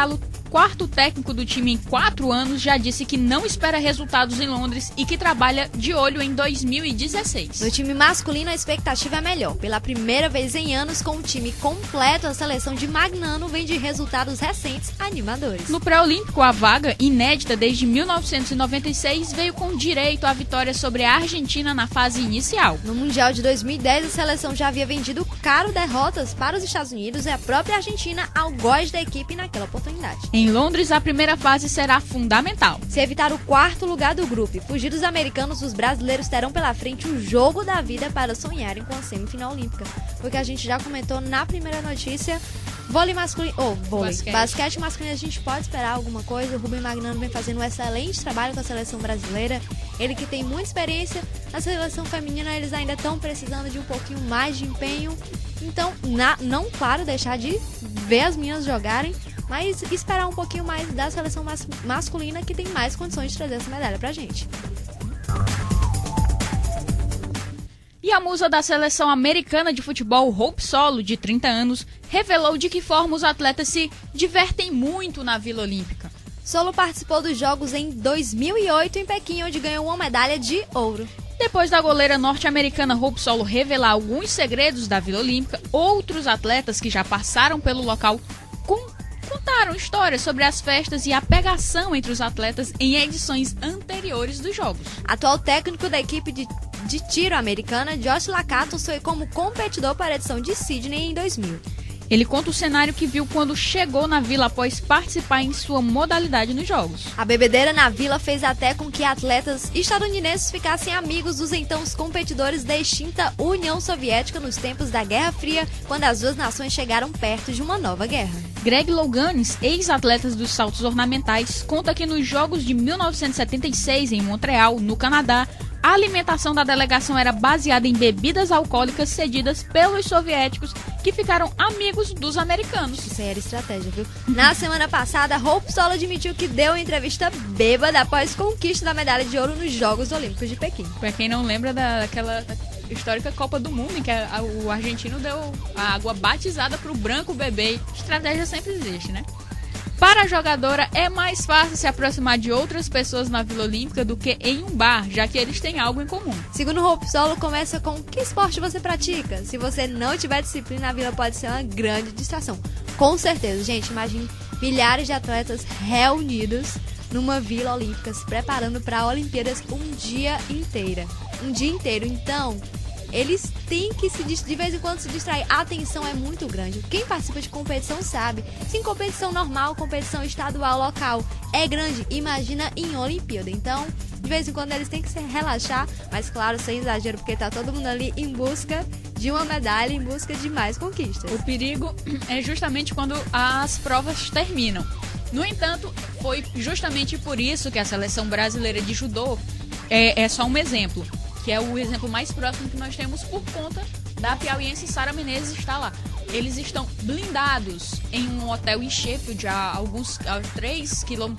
quarto técnico do time em 4 anos, já disse que não espera resultados em Londres e que trabalha de olho em 2016. No time masculino, a expectativa é melhor. Pela primeira vez em anos, com o time completo, a seleção de Magnano vem de resultados recentes animadores. No pré-olímpico, a vaga, inédita desde 1996, veio com direito à vitória sobre a Argentina na fase inicial. No Mundial de 2010, a seleção já havia vendido caro derrotas para os Estados Unidos e a própria Argentina, algoz da equipe naquela oportunidade. Em Londres, a primeira fase será fundamental. Se evitar o quarto lugar do grupo e fugir dos americanos, os brasileiros terão pela frente o jogo da vida para sonharem com a semifinal olímpica. Porque a gente já comentou na primeira notícia, basquete masculino, a gente pode esperar alguma coisa. O Rubem Magnano vem fazendo um excelente trabalho com a seleção brasileira. Ele que tem muita experiência. Na seleção feminina, eles ainda estão precisando de um pouquinho mais de empenho. Então, não, claro, deixar de ver as meninas jogarem, mas esperar um pouquinho mais da seleção masculina, que tem mais condições de trazer essa medalha pra gente. E a musa da seleção americana de futebol, Hope Solo, de 30 anos, revelou de que forma os atletas se divertem muito na Vila Olímpica. Solo participou dos Jogos em 2008 em Pequim, onde ganhou uma medalha de ouro. Depois da goleira norte-americana Hope Solo revelar alguns segredos da Vila Olímpica, outros atletas que já passaram pelo local contaram histórias sobre as festas e a pegação entre os atletas em edições anteriores dos Jogos. Atual técnico da equipe de tiro americana, Josh Lacato, foi como competidor para a edição de Sydney em 2000. Ele conta o cenário que viu quando chegou na Vila após participar em sua modalidade nos Jogos. A bebedeira na Vila fez até com que atletas estadunidenses ficassem amigos dos então competidores da extinta União Soviética nos tempos da Guerra Fria, quando as duas nações chegaram perto de uma nova guerra. Greg Louganis, ex-atleta dos saltos ornamentais, conta que nos Jogos de 1976 em Montreal, no Canadá, a alimentação da delegação era baseada em bebidas alcoólicas cedidas pelos soviéticos, que ficaram amigos dos americanos. Isso aí era estratégia, viu? Na semana passada, Hope Solo admitiu que deu uma entrevista bêbada após conquista da medalha de ouro nos Jogos Olímpicos de Pequim. Pra quem não lembra daquela histórica Copa do Mundo, em que o argentino deu a água batizada pro branco bebê. Estratégia sempre existe, né? Para a jogadora, é mais fácil se aproximar de outras pessoas na Vila Olímpica do que em um bar, já que eles têm algo em comum. Segundo Hope Solo, começa com: que esporte você pratica? Se você não tiver disciplina, a Vila pode ser uma grande distração. Com certeza, gente, imagine milhares de atletas reunidos numa Vila Olímpica, se preparando para Olimpíadas um dia inteiro. Então, eles têm que de vez em quando se distrair. A atenção é muito grande. Quem participa de competição sabe. Se em competição normal, competição estadual, local é grande, imagina em Olimpíada. Então, de vez em quando eles têm que se relaxar, mas claro, sem exagero, porque tá todo mundo ali em busca de uma medalha, em busca de mais conquistas. O perigo é justamente quando as provas terminam. No entanto, foi justamente por isso que a seleção brasileira de judô é só um exemplo, que é o exemplo mais próximo que nós temos por conta da piauiense Sara Menezes estar lá. Eles estão blindados em um hotel em Sheffield, a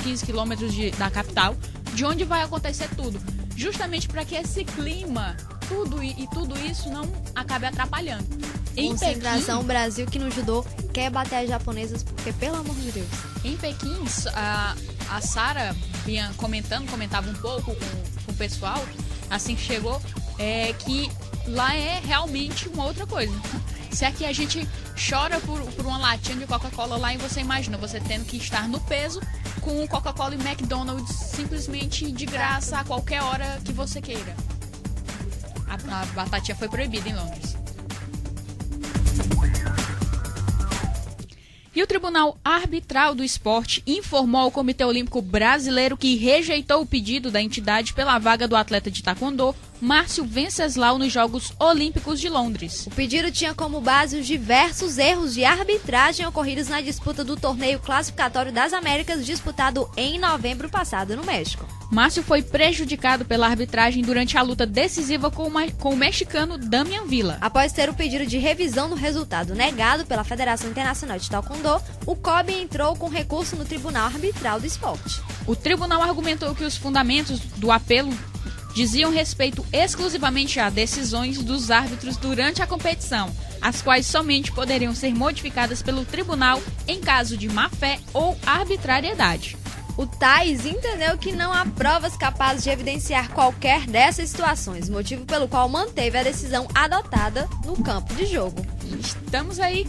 15 quilômetros da capital, de onde vai acontecer tudo. Justamente para que esse clima, tudo isso não acabe atrapalhando. Concentração Pequim, Brasil que no judô quer bater as japonesas, porque pelo amor de Deus. Em Pequim, a Sara comentava um pouco com o pessoal, assim que chegou, que lá é realmente uma outra coisa. Se aqui a gente chora por uma latinha de Coca-Cola, lá e você imagina você tendo que estar no peso com Coca-Cola e McDonald's simplesmente de graça a qualquer hora que você queira. A batatinha foi proibida em Londres. E o Tribunal Arbitral do Esporte informou ao Comitê Olímpico Brasileiro que rejeitou o pedido da entidade pela vaga do atleta de taekwondo Márcio Venceslau nos Jogos Olímpicos de Londres. O pedido tinha como base os diversos erros de arbitragem ocorridos na disputa do torneio classificatório das Américas, disputado em novembro passado no México. Márcio foi prejudicado pela arbitragem durante a luta decisiva com o mexicano Damian Villa. Após ter o pedido de revisão do resultado negado pela Federação Internacional de Taekwondo, o COB entrou com recurso no Tribunal Arbitral do Esporte. O tribunal argumentou que os fundamentos do apelo diziam respeito exclusivamente a decisões dos árbitros durante a competição, as quais somente poderiam ser modificadas pelo tribunal em caso de má-fé ou arbitrariedade. O TAIS entendeu que não há provas capazes de evidenciar qualquer dessas situações, motivo pelo qual manteve a decisão adotada no campo de jogo. Estamos aí,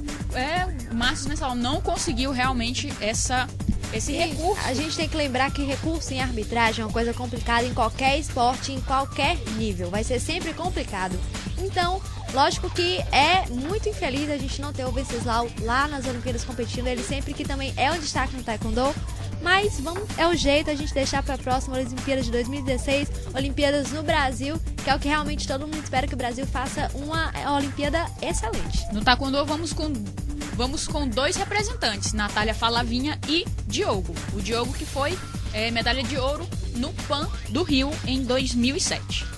o Márcio Venceslau não conseguiu realmente esse recurso. A gente tem que lembrar que recurso em arbitragem é uma coisa complicada em qualquer esporte, em qualquer nível. Vai ser sempre complicado. Então, lógico que é muito infeliz a gente não ter o Venceslau lá nas Olimpíadas competindo. Ele sempre que também é um destaque no Taekwondo. Mas é o jeito a gente deixar para a próxima Olimpíadas de 2016, Olimpíadas no Brasil, que é o que realmente todo mundo espera que o Brasil faça uma Olimpíada excelente. No Taekwondo vamos com 2 representantes, Natália Falavinha e Diogo. O Diogo que foi medalha de ouro no PAN do Rio em 2007.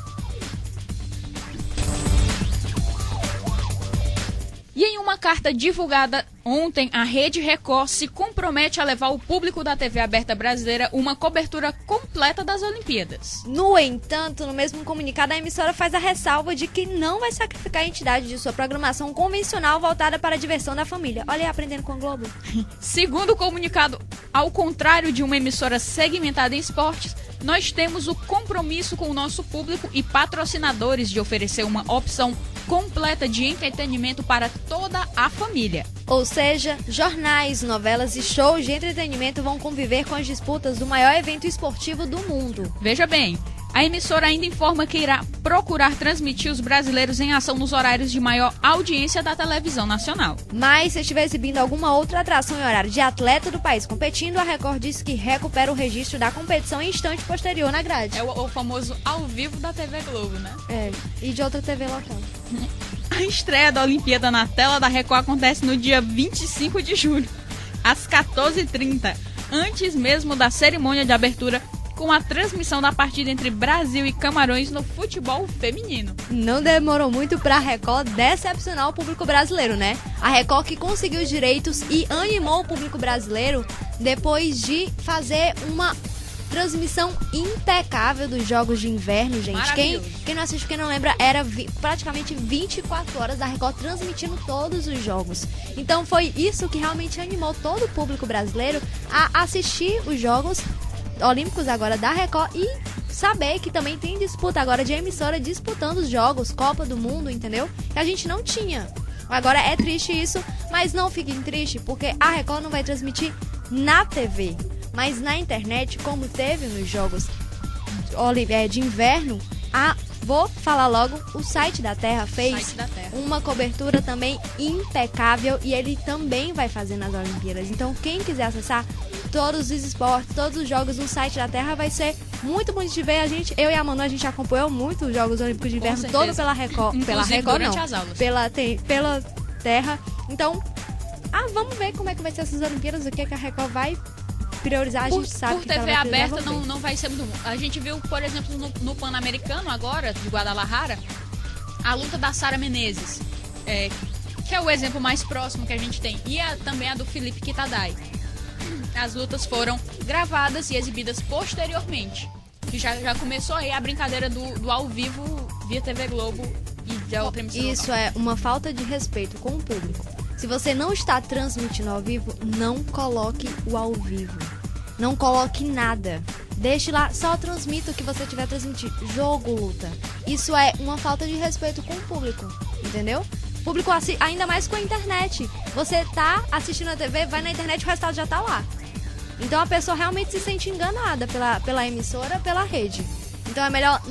E em uma carta divulgada ontem, a Rede Record se compromete a levar ao público da TV aberta brasileira uma cobertura completa das Olimpíadas. No entanto, no mesmo comunicado, a emissora faz a ressalva de que não vai sacrificar a entidade de sua programação convencional voltada para a diversão da família. Olha aí, aprendendo com o Globo. Segundo o comunicado, ao contrário de uma emissora segmentada em esportes, nós temos o compromisso com o nosso público e patrocinadores de oferecer uma opção completa de entretenimento para toda a família. Ou seja, jornais, novelas e shows de entretenimento vão conviver com as disputas do maior evento esportivo do mundo. Veja bem, a emissora ainda informa que irá procurar transmitir os brasileiros em ação nos horários de maior audiência da televisão nacional. Mas se estiver exibindo alguma outra atração em horário de atleta do país competindo, a Record disse que recupera o registro da competição em instante posterior na grade. É o famoso ao vivo da TV Globo, né? E de outra TV local. A estreia da Olimpíada na tela da Record acontece no dia 25 de julho, às 14h30, antes mesmo da cerimônia de abertura, com a transmissão da partida entre Brasil e Camarões no futebol feminino. Não demorou muito para a Record decepcionar o público brasileiro, né? A Record que conseguiu os direitos e animou o público brasileiro depois de fazer uma transmissão impecável dos Jogos de Inverno, gente. Quem não assiste, quem não lembra, era praticamente 24 horas da Record transmitindo todos os jogos. Então foi isso que realmente animou todo o público brasileiro a assistir os Jogos Olímpicos agora da Record e saber que também tem disputa agora de emissora disputando os jogos, Copa do Mundo, entendeu? Que a gente não tinha. Agora é triste isso, mas não fiquem tristes, porque a Record não vai transmitir na TV, mas na internet, como teve nos Jogos de Inverno, vou falar logo, o Site da Terra fez uma cobertura também impecável e ele também vai fazer nas Olimpíadas. Então quem quiser acessar todos os esportes, todos os jogos no Site da Terra, vai ser muito bonito de ver. Eu e a Manu, a gente acompanhou muito os Jogos Olímpicos de Inverno, todo pela Record. Inclusive, pela Record durante não, as aulas. pela Terra. Então, vamos ver como é que vai ser essas Olimpíadas, o que a Record vai priorizar. A gente sabe que por TV aberta não vai ser muito bom. A gente viu, por exemplo, no Pan-Americano agora, de Guadalajara, a luta da Sara Menezes, que é o exemplo mais próximo que a gente tem, e também a do Felipe Kitadai. As lutas foram gravadas e exibidas posteriormente. E já começou aí a brincadeira do ao vivo via TV Globo e da outra emissora. Isso é uma falta de respeito com o público. Se você não está transmitindo ao vivo, não coloque o ao vivo. Não coloque nada. Deixe lá, só transmita o que você tiver transmitindo. Jogo, luta. Isso é uma falta de respeito com o público, entendeu? O público, ainda mais com a internet. Você tá assistindo a TV, vai na internet, o resultado já tá lá. Então a pessoa realmente se sente enganada pela emissora, pela rede. Então é melhor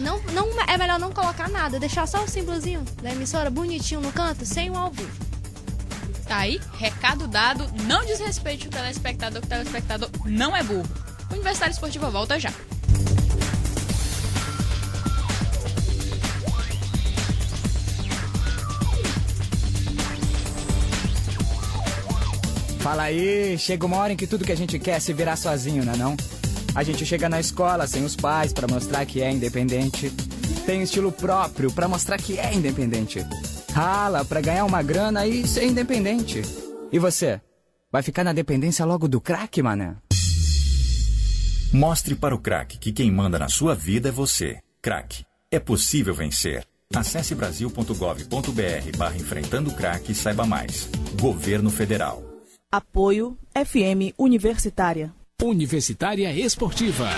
não colocar nada, deixar só o símbolozinho da emissora bonitinho no canto, sem o ao vivo. Tá aí, recado dado, não desrespeite o telespectador, que o telespectador não é burro. O Universitário Esportivo volta já. Fala aí, chega uma hora em que tudo que a gente quer é se virar sozinho, não? A gente chega na escola sem os pais pra mostrar que é independente. Tem estilo próprio pra mostrar que é independente. Rala pra ganhar uma grana e ser independente. E você? Vai ficar na dependência logo do crack, mané? Mostre para o crack que quem manda na sua vida é você. Crack. É possível vencer. Acesse brasil.gov.br/enfrentando o crack e saiba mais. Governo Federal. Apoio FM Universitária. Universitária Esportiva.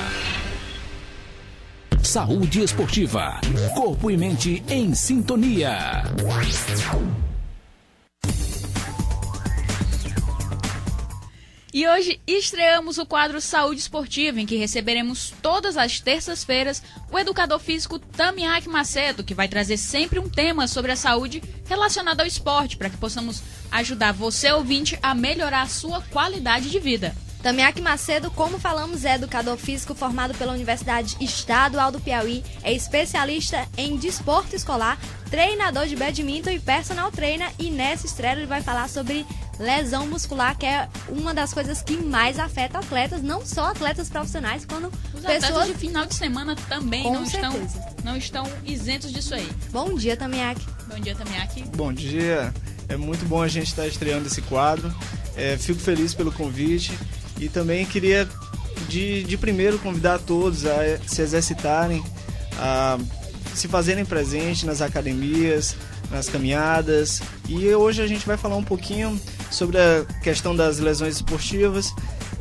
Saúde esportiva. Corpo e mente em sintonia. E hoje estreamos o quadro Saúde Esportiva, em que receberemos todas as terças-feiras o educador físico Tamiak Macedo, que vai trazer sempre um tema sobre a saúde relacionado ao esporte, para que possamos ajudar você, ouvinte, a melhorar a sua qualidade de vida. Tamiak Macedo, como falamos, é educador físico formado pela Universidade Estadual do Piauí, é especialista em desporto escolar, treinador de badminton e personal trainer, e nessa estreia ele vai falar sobre lesão muscular, que é uma das coisas que mais afeta atletas, não só atletas profissionais, quando Os pessoas atletas de final de semana também Com não estão isentos disso aí. Bom dia, Tamiak. Bom dia, Tamiak. Bom dia, é muito bom a gente estar estreando esse quadro, fico feliz pelo convite e também queria de primeiro convidar todos a se exercitarem, a se fazerem presente nas academias, nas caminhadas, e hoje a gente vai falar um pouquinho sobre a questão das lesões esportivas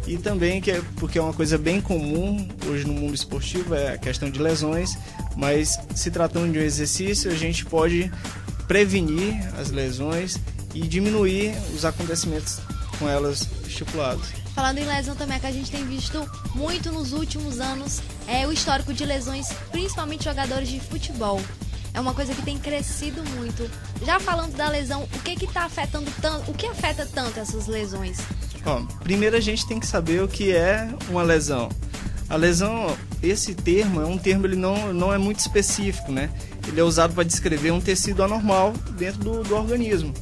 e também, porque é uma coisa bem comum hoje no mundo esportivo, é a questão de lesões, mas se tratando de um exercício, a gente pode prevenir as lesões e diminuir os acontecimentos com elas estipulados. Falando em lesão também, que a gente tem visto muito nos últimos anos, o histórico de lesões, principalmente jogadores de futebol. É uma coisa que tem crescido muito. Já falando da lesão, o que está afetando tanto? O que afeta tanto essas lesões? Primeiro a gente tem que saber o que é uma lesão. A lesão, esse termo é um termo, ele não é muito específico, né? Ele é usado para descrever um tecido anormal dentro do organismo.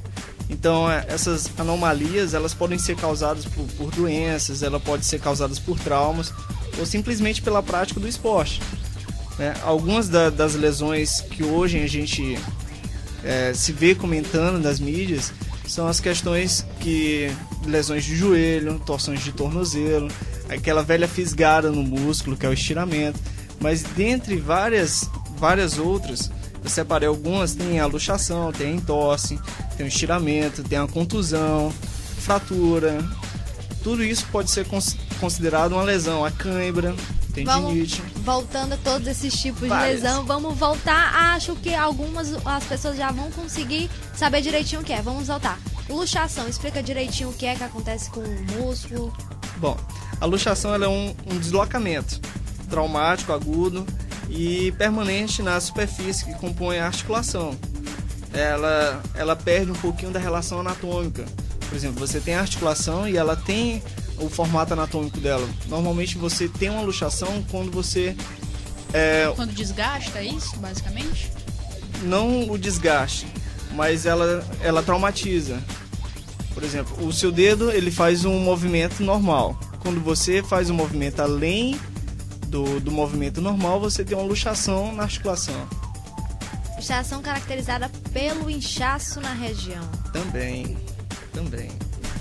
Então, essas anomalias, elas podem ser causadas por doenças, elas podem ser causadas por traumas ou simplesmente pela prática do esporte. Algumas das lesões que hoje a gente se vê comentando nas mídias são as questões lesões de joelho, torções de tornozelo, aquela velha fisgada no músculo, que é o estiramento. Mas dentre várias outras, eu separei algumas, tem a luxação, tem a entorse, tem o estiramento, tem a contusão, fratura. Tudo isso pode ser considerado uma lesão, a cãibra, tendinite. Voltando a todos esses tipos de lesão, vamos voltar. Acho que as pessoas já vão conseguir saber direitinho o que é. Vamos voltar. Luxação, explica direitinho o que é que acontece com o músculo. Bom, a luxação ela é um deslocamento traumático, agudo e permanente na superfície que compõe a articulação. Ela perde um pouquinho da relação anatômica. Por exemplo, você tem a articulação e ela tem o formato anatômico dela. Normalmente você tem uma luxação quando você... Quando desgasta, é isso, basicamente? Não o desgaste, mas ela traumatiza. Por exemplo, o seu dedo ele faz um movimento normal. Quando você faz um movimento além do movimento normal, você tem uma luxação na articulação. Luxação caracterizada pelo inchaço na região. Também.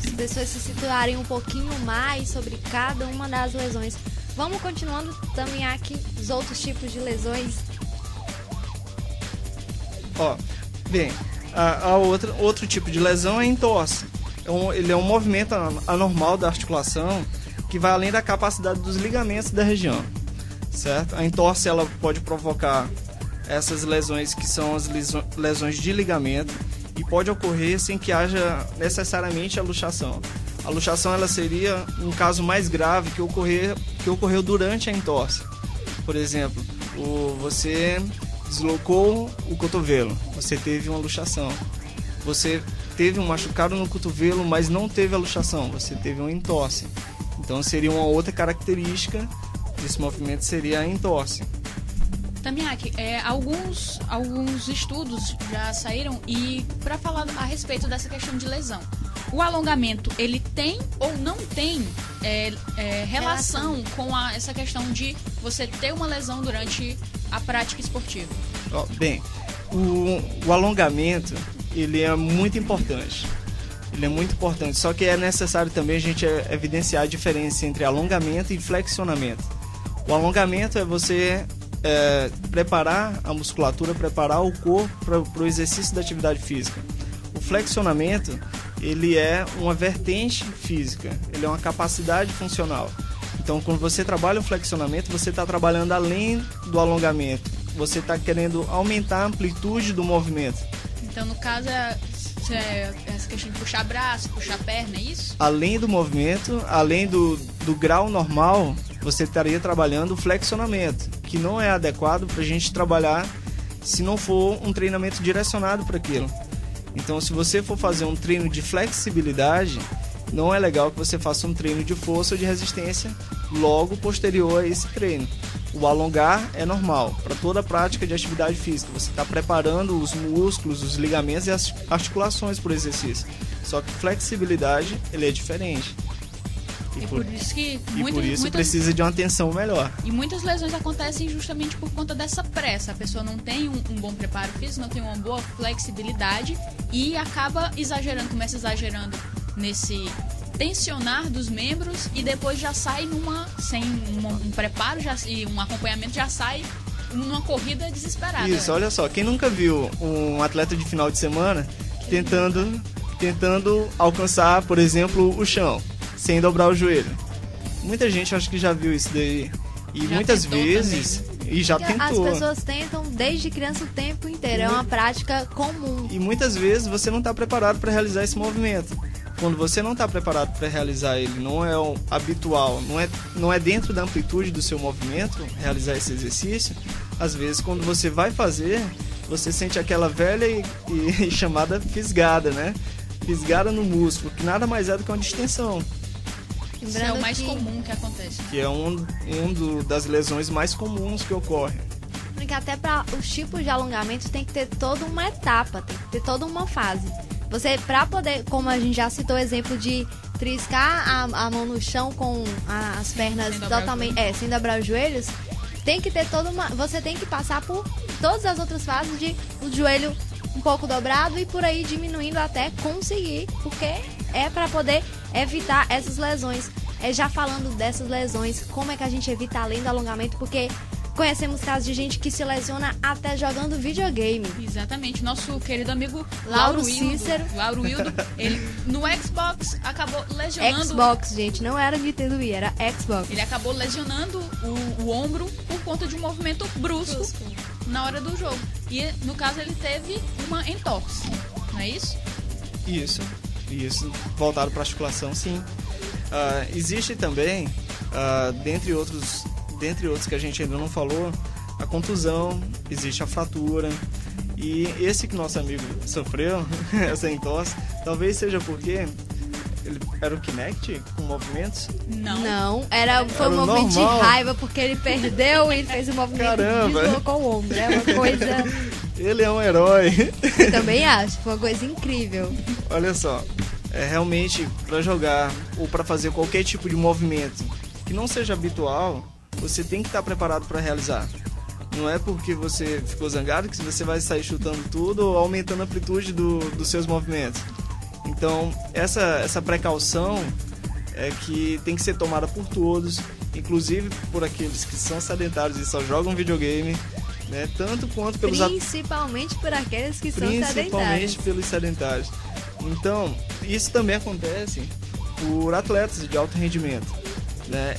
As pessoas se situarem um pouquinho mais sobre cada uma das lesões. Vamos continuando também aqui os outros tipos de lesões. Outro tipo de lesão é a entorse. Ele é um movimento anormal da articulação que vai além da capacidade dos ligamentos da região, certo? A entorse ela pode provocar essas lesões que são as lesões de ligamento e pode ocorrer sem que haja necessariamente a luxação. A luxação ela seria um caso mais grave que ocorreu durante a entorse. Por exemplo, você deslocou o cotovelo, você teve uma luxação. Você teve um machucado no cotovelo, mas não teve a luxação, você teve uma entorse. Então seria uma outra característica desse movimento, seria a entorse. Tamiak, alguns estudos já saíram e para falar a respeito dessa questão de lesão. o alongamento, ele tem ou não tem relação com essa questão de você ter uma lesão durante a prática esportiva? Bem, o alongamento, ele é muito importante. Ele é muito importante, só que é necessário também a gente evidenciar a diferença entre alongamento e flexionamento. O alongamento é você preparar a musculatura, preparar o corpo para o exercício da atividade física. O flexionamento, ele é uma vertente física, ele é uma capacidade funcional. Então, quando você trabalha o flexionamento, você está trabalhando além do alongamento. Você está querendo aumentar a amplitude do movimento. Então, no caso, essa questão de puxar braço, puxar perna, é isso? Além do movimento, além do grau normal, você estaria trabalhando o flexionamento, que não é adequado para a gente trabalhar se não for um treinamento direcionado para aquilo. Então, se você for fazer um treino de flexibilidade, não é legal que você faça um treino de força ou de resistência logo posterior a esse treino. O alongar é normal para toda a prática de atividade física. Você está preparando os músculos, os ligamentos e as articulações para o exercício. Só que flexibilidade, ele é diferente. E por isso que muitas precisa de uma atenção melhor. E muitas lesões acontecem justamente por conta dessa pressa. A pessoa não tem um bom preparo físico, não tem uma boa flexibilidade e acaba começa exagerando nesse tensionar dos membros e depois já sai sem um preparo e um acompanhamento, já sai numa corrida desesperada. Isso, olha só, quem nunca viu um atleta de final de semana tentando alcançar, por exemplo, o chão, sem dobrar o joelho? Muita gente acho que já viu isso daí. E já muitas vezes... Também. E já tentou. As pessoas tentam desde criança o tempo inteiro. É uma prática comum. E muitas vezes você não está preparado para realizar esse movimento. Quando você não está preparado para realizar ele, não é o habitual, não é dentro da amplitude do seu movimento realizar esse exercício, às vezes quando você vai fazer, você sente aquela velha e chamada fisgada, né? Fisgada no músculo, que nada mais é do que uma distensão. Isso é o mais comum que acontece. Que é das lesões mais comuns que ocorrem. Porque até para os tipos de alongamento tem que ter toda uma etapa, tem que ter toda uma fase. Você, para poder, como a gente já citou o exemplo de triscar a mão no chão com as pernas totalmente, sem dobrar os joelhos, tem que ter você tem que passar por todas as outras fases de o joelho um pouco dobrado e por aí diminuindo até conseguir, porque é para poder evitar essas lesões. Já falando dessas lesões, como é que a gente evita além do alongamento, porque conhecemos casos de gente que se lesiona até jogando videogame. Exatamente. Nosso querido amigo Lauro Cícero. Lauro Wildo, ele no Xbox acabou lesionando... Xbox, gente, não era Nintendo Wii, era Xbox. Ele acabou lesionando o ombro por conta de um movimento brusco na hora do jogo. E, no caso, ele teve uma entorse, não é isso? Isso. Voltado para a articulação, sim. Existe também, dentre outros que a gente ainda não falou, a contusão, existe a fratura. E esse que nosso amigo sofreu, essa entorse, talvez seja porque ele era o Kinect com movimentos? Não. Foi um movimento normal. De raiva, porque ele perdeu e ele fez um movimento e deslocou o ombro. É uma coisa... Ele é um herói. Também acho, foi uma coisa incrível. Olha só, realmente para jogar ou para fazer qualquer tipo de movimento que não seja habitual, você tem que estar preparado para realizar. Não é porque você ficou zangado que você vai sair chutando tudo ou aumentando a amplitude dos seus movimentos. Então, essa precaução é que tem que ser tomada por todos, inclusive por aqueles que são sedentários e só jogam videogame, né? Tanto quanto pelos... Principalmente por aqueles que são sedentários. Principalmente pelos sedentários. Então, isso também acontece por atletas de alto rendimento.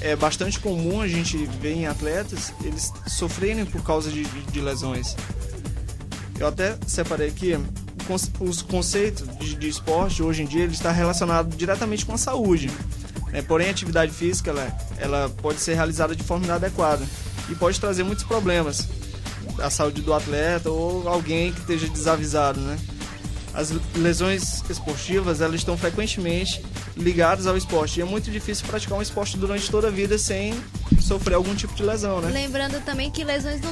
É bastante comum a gente ver em atletas eles sofrerem por causa de lesões. Eu até separei aqui os conceitos de esporte hoje em dia, ele está relacionado diretamente com a saúde. Porém, a atividade física ela pode ser realizada de forma inadequada e pode trazer muitos problemas à saúde do atleta ou alguém que esteja desavisado, né? As lesões esportivas, elas estão frequentemente ligadas ao esporte. E é muito difícil praticar um esporte durante toda a vida sem sofrer algum tipo de lesão, né? Lembrando também que lesões não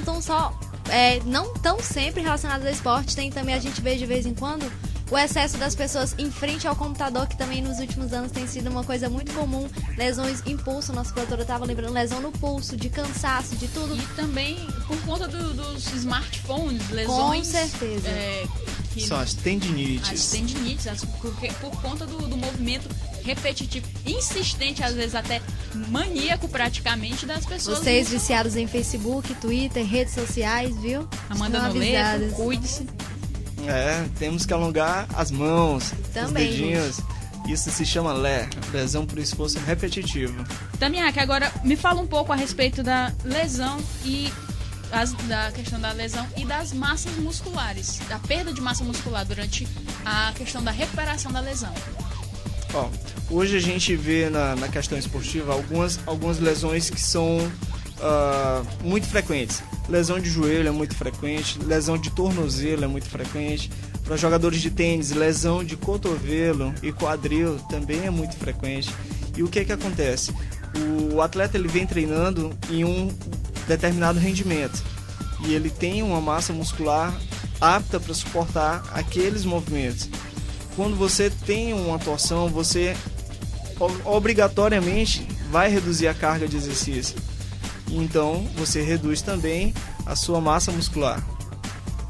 estão sempre relacionadas ao esporte. Tem também, a gente vê de vez em quando, o excesso das pessoas em frente ao computador, que também nos últimos anos tem sido uma coisa muito comum, lesões em pulso, nossa produtora estava lembrando, lesão no pulso, de cansaço, de tudo. E também por conta dos smartphones, lesões... Com certeza. São as tendinites. As tendinites, por conta do movimento repetitivo, insistente, às vezes até maníaco praticamente das pessoas. Vocês viciados em Facebook, Twitter, redes sociais, viu? Amanda Noleto, cuide-se. Temos que alongar as mãos, também, os dedinhos. Isso se chama lesão por esforço repetitivo. Tamiak, agora me fala um pouco a respeito da lesão e da questão da lesão e das massas musculares, da perda de massa muscular durante a questão da recuperação da lesão. Hoje a gente vê na questão esportiva algumas lesões que são muito frequentes. Lesão de joelho é muito frequente, lesão de tornozelo é muito frequente. Para jogadores de tênis, lesão de cotovelo e quadril também é muito frequente. E o que acontece? O atleta ele vem treinando em um determinado rendimento e ele tem uma massa muscular apta para suportar aqueles movimentos. Quando você tem uma torção, você obrigatoriamente vai reduzir a carga de exercício. Então, você reduz também a sua massa muscular,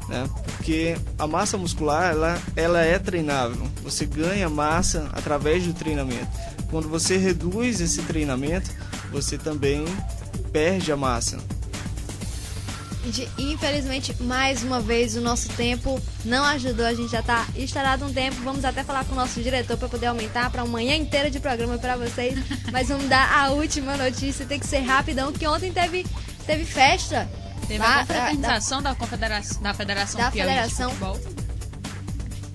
né? Porque a massa muscular, ela é treinável. Você ganha massa através do treinamento. Quando você reduz esse treinamento, você também perde a massa. Infelizmente, mais uma vez, o nosso tempo não ajudou. A gente já está estourado um tempo. Vamos até falar com o nosso diretor para poder aumentar para uma manhã inteira de programa para vocês. Mas vamos dar a última notícia. Tem que ser rapidão, que ontem teve festa. Teve a confraternização da Federação Piauí de Futebol.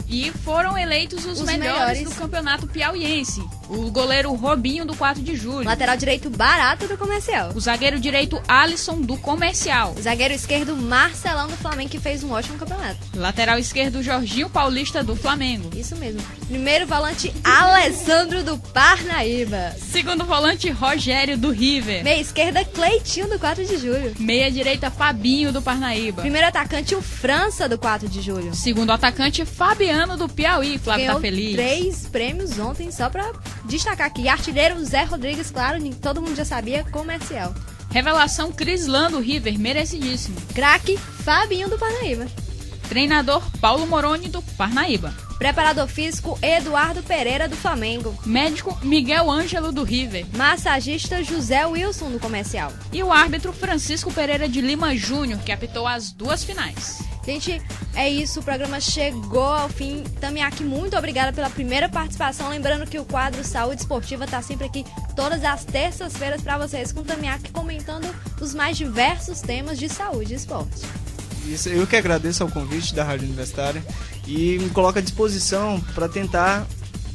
E foram eleitos os melhores do campeonato piauiense. O goleiro Robinho, do 4 de julho. Lateral direito Barato, do Comercial. O zagueiro direito Alisson, do Comercial. O zagueiro esquerdo Marcelão, do Flamengo, que fez um ótimo campeonato. Lateral esquerdo Jorginho Paulista, do Flamengo. Isso mesmo. Primeiro volante Alessandro, do Parnaíba. Segundo volante Rogério, do River. Meia esquerda Cleitinho, do 4 de julho. Meia direita Fabinho, do Parnaíba. Primeiro atacante o França, do 4 de julho. Segundo atacante Fabiano, do Piauí. Flávio tá feliz. 3 prêmios ontem, só pra destacar aqui. Artilheiro Zé Rodrigues, claro, todo mundo já sabia, Comercial. Revelação Crislan, do River, merecidíssimo. Craque Fabinho, do Parnaíba. Treinador Paulo Moroni, do Parnaíba. Preparador físico Eduardo Pereira, do Flamengo. Médico Miguel Ângelo, do River. Massagista José Wilson, do Comercial. E o árbitro Francisco Pereira de Lima Júnior, que apitou as 2 finais. Gente, é isso, o programa chegou ao fim. Tamiak, muito obrigada pela primeira participação. Lembrando que o quadro Saúde Esportiva está sempre aqui todas as terças-feiras para vocês, com o Tamiak comentando os mais diversos temas de saúde e esporte. Isso, eu que agradeço ao convite da Rádio Universitária e me coloco à disposição para tentar,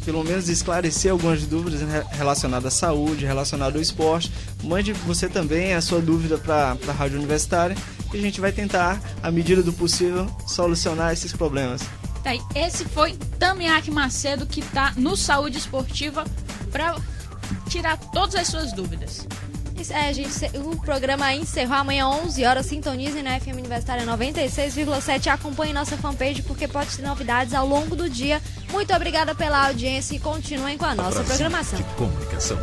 pelo menos, esclarecer algumas dúvidas relacionadas à saúde, relacionadas ao esporte. Mande você também a sua dúvida para a Rádio Universitária e a gente vai tentar, à medida do possível, solucionar esses problemas. Esse foi Tamiak Macedo, que está no Saúde Esportiva para tirar todas as suas dúvidas. Gente, o programa encerrou amanhã 11 horas. Sintonizem na FM Universitária 96,7. Acompanhe nossa fanpage porque pode ter novidades ao longo do dia. Muito obrigada pela audiência e continuem com a nossa programação. De comunicação.